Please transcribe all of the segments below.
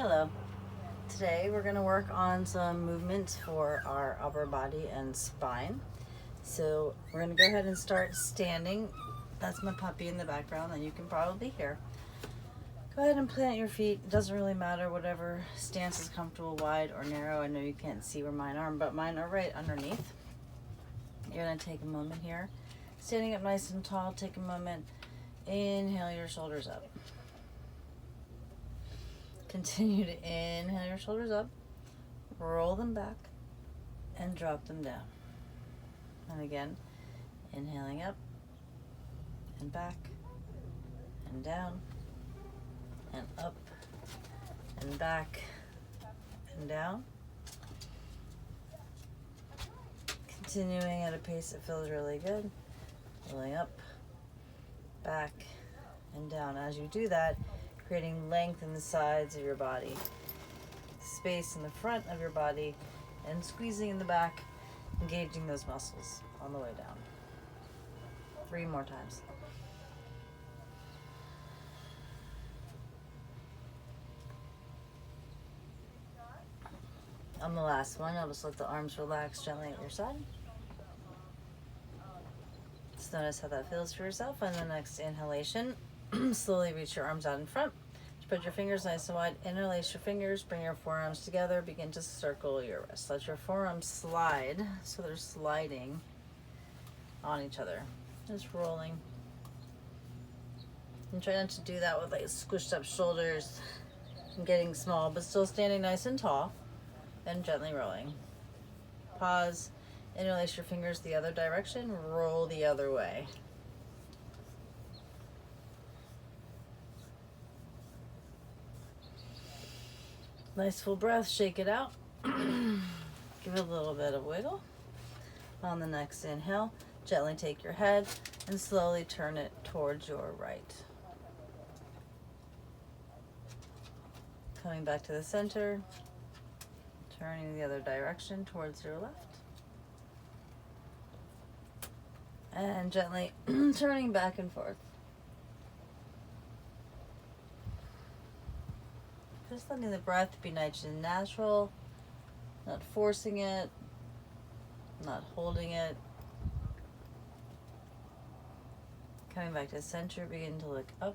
Hello. Today we're going to work on some movements for our upper body and spine. So we're going to go ahead and start standing. That's my puppy in the background, and you can probably hear. Go ahead and plant your feet. It doesn't really matter, whatever stance is comfortable, wide or narrow. I know you can't see where mine are, but mine are right underneath. You're going to take a moment here. Standing up nice and tall, take a moment. Inhale your shoulders up. Continue to inhale your shoulders up, roll them back, and drop them down. And again, inhaling up, and back, and down, and up, and back, and down. Continuing at a pace that feels really good, rolling up, back, and down. As you do that, creating length in the sides of your body, space in the front of your body, and squeezing in the back, engaging those muscles on the way down. 3 more times. On the last one, you'll just let the arms relax gently at your side. Just notice how that feels for yourself. On the next inhalation, slowly reach your arms out in front. Spread your fingers nice and wide. Interlace your fingers. Bring your forearms together. Begin to circle your wrists. Let your forearms slide so they're sliding on each other. Just rolling. And try not to do that with like squished up shoulders and getting small, but still standing nice and tall. And gently rolling. Pause. Interlace your fingers the other direction. Roll the other way. Nice full breath, shake it out. Give it a little bit of wiggle. On the next inhale, gently take your head and slowly turn it towards your right. Coming back to the center, turning the other direction towards your left. And gently turning back and forth. Just letting the breath be nice and natural, not forcing it, not holding it. Coming back to center, begin to look up,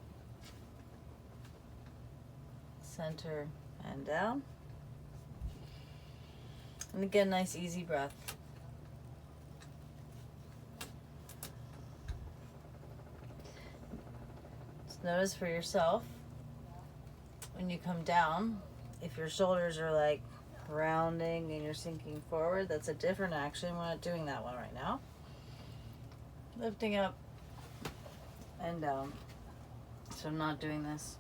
center, and down. And again, nice easy breath. Just notice for yourself, when you come down, if your shoulders are like rounding and you're sinking forward, that's a different action. We're not doing that one right now. Lifting up and down. So I'm not doing this.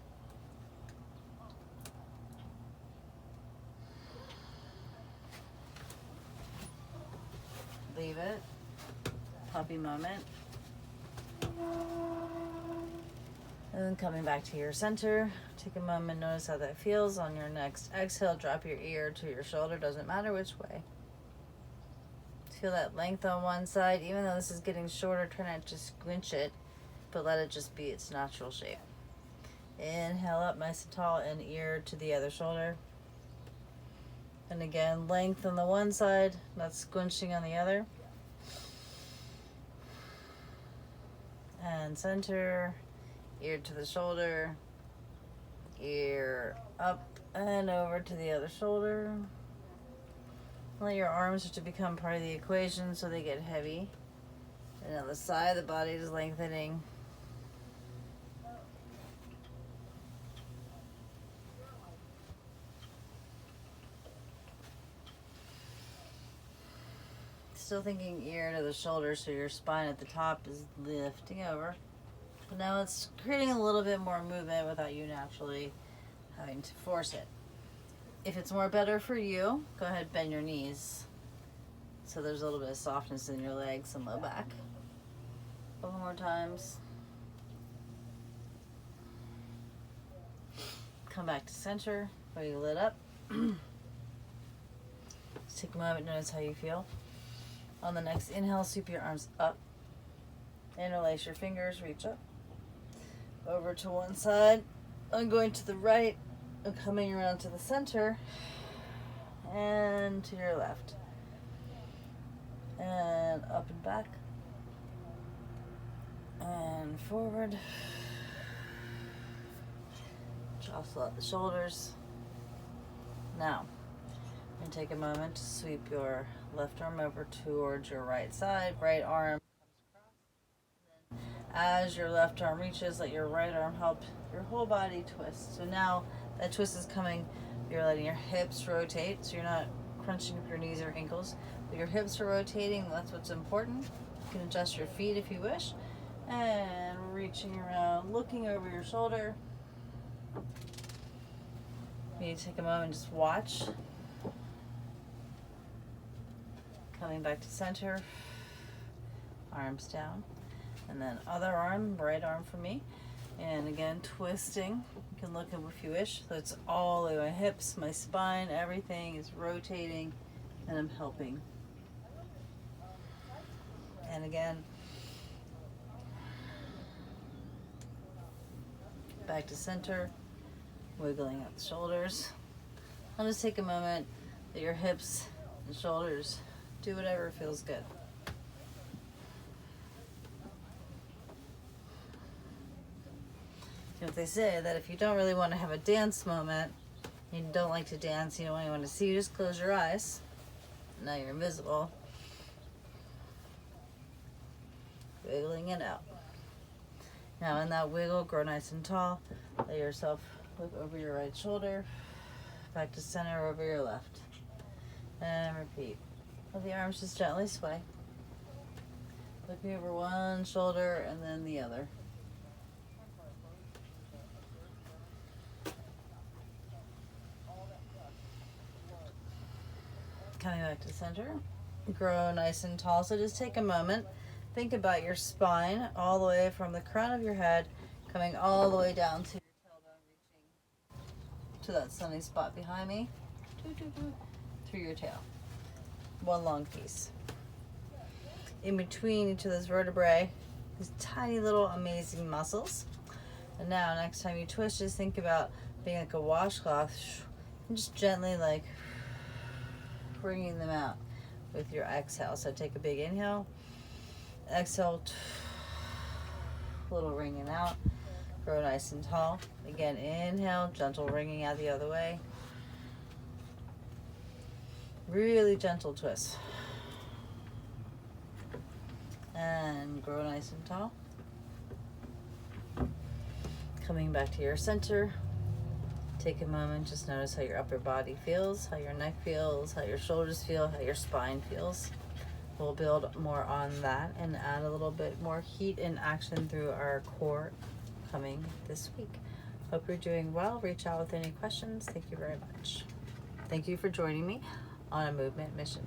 Leave it. Puppy moment. And then coming back to your center, take a moment, notice how that feels. On your next exhale, drop your ear to your shoulder, doesn't matter which way. Feel that length on one side. Even though this is getting shorter, try not to squinch it, but let it just be its natural shape. Inhale up nice and tall and ear to the other shoulder. And again, length on the one side, not squinching on the other. And center. Ear to the shoulder, ear up and over to the other shoulder. Let your arms start to become part of the equation so they get heavy. And on the side, the body is lengthening. Still thinking ear to the shoulder, so your spine at the top is lifting over. But now it's creating a little bit more movement without you naturally having to force it. If it's more better for you, go ahead, bend your knees. So there's a little bit of softness in your legs and low back. A couple more times. Come back to center, where you lit up. Just take a moment, notice how you feel. On the next inhale, sweep your arms up. Interlace your fingers, reach up. Over to one side. I'm going to the right. And coming around to the center and to your left. And up and back. And forward. Jostle out the shoulders. Now, and take a moment to sweep your left arm over towards your right side. Right arm comes across. As your left arm reaches, let your right arm help your whole body twist. So now that twist is coming, you're letting your hips rotate, so you're not crunching up your knees or ankles, but your hips are rotating. That's what's important. You can adjust your feet if you wish. And reaching around, looking over your shoulder. You need to take a moment and just watch. Coming back to center, arms down, and then other arm, right arm for me, and again twisting. You can look up if you wish. So it's all the way my hips, my spine, everything is rotating, and I'm helping. And again, back to center, wiggling out the shoulders. I'll just take a moment that your hips and shoulders do whatever feels good. You know what they say, that if you don't really want to have a dance moment, you don't like to dance, you don't want anyone to see you, just close your eyes. Now you're invisible. Wiggling it out. Now in that wiggle, grow nice and tall. Let yourself look over your right shoulder, back to center, over your left. And repeat. Let the arms just gently sway. Looking over one shoulder and then the other. Coming back to center. Grow nice and tall. So just take a moment. Think about your spine all the way from the crown of your head, coming all the way down to your tailbone, reaching to that sunny spot behind me, through your tail. One long piece. In between each of those vertebrae, these tiny little amazing muscles. And now next time you twist, just think about being like a washcloth and just gently like bringing them out with your exhale. So take a big inhale, exhale, little ringing out, grow nice and tall. Again, inhale, gentle ringing out the other way. Really gentle twist. And grow nice and tall. Coming back to your center. Take a moment, just notice how your upper body feels, how your neck feels, how your shoulders feel, how your spine feels. We'll build more on that and add a little bit more heat and action through our core coming this week. Hope you're doing well. Reach out with any questions. Thank you very much. Thank you for joining me on a movement mission.